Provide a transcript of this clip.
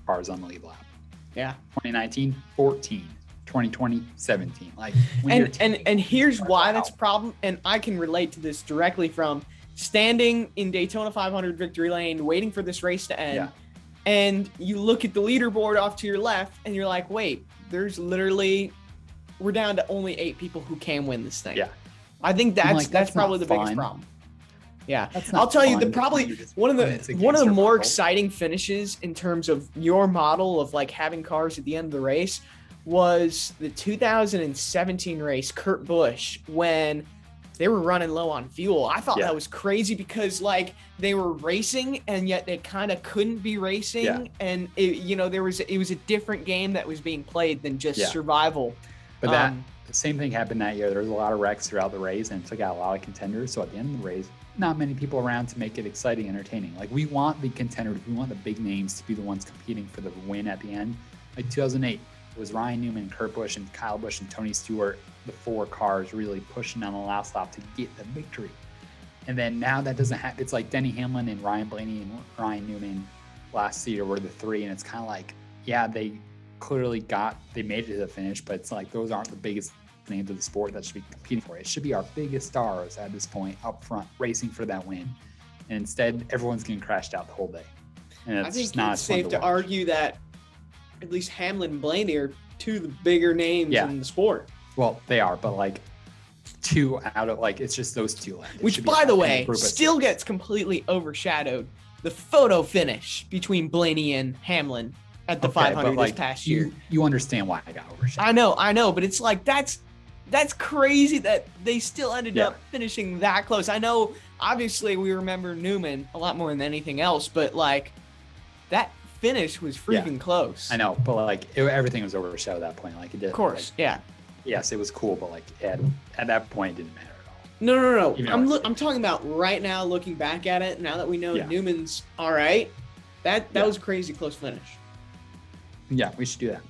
cars on the lead lap. Yeah. 2019, 14. 2020, 17. Like, and here's why that's a problem. And I can relate to this directly from standing in Daytona 500 victory lane, waiting for this race to end. Yeah. And you look at the leaderboard off to your left and you're like, wait, we're down to only 8 people who can win this thing. Yeah. I think that's probably the biggest problem. Yeah. I'll tell you, one of the more exciting finishes in terms of your model of like having cars at the end of the race was the 2017 race, Kurt Busch, when they were running low on fuel. I thought that was crazy because like they were racing and yet they kind of couldn't be racing. Yeah. And it was a different game that was being played than just survival. But the same thing happened that year. There was a lot of wrecks throughout the race and it took out a lot of contenders. So at the end of the race, not many people around to make it exciting, entertaining. Like we want the contenders, we want the big names to be the ones competing for the win at the end. Like 2008. It was Ryan Newman, Kurt Busch, and Kyle Busch, and Tony Stewart, the 4 cars really pushing on the last lap to get the victory. And then now that doesn't happen. It's like Denny Hamlin and Ryan Blaney and Ryan Newman last year were the 3. And it's kind of like, yeah, they made it to the finish, but it's like those aren't the biggest names of the sport that should be competing for it. It should be our biggest stars at this point up front racing for that win. And instead, everyone's getting crashed out the whole day. And it's just not safe to argue that at least Hamlin and Blaney are 2 of the bigger names in the sport. Well, they are, but like 2 out of like, it's just those 2 left. Which, by the way, still gets completely overshadowed. The photo finish between Blaney and Hamlin at the 500 this past year. You understand why I got overshadowed. I know, but it's like that's crazy that they still ended up finishing that close. I know, obviously, we remember Newman a lot more than anything else, but like that finish was freaking close. I know, but like everything was overshadowed at that point. Like it did. Of course, like, yes, it was cool, but like at that point, it didn't matter at all. No. I'm talking about right now, looking back at it. Now that we know Newman's all right, that was a crazy close finish. Yeah, we should do that.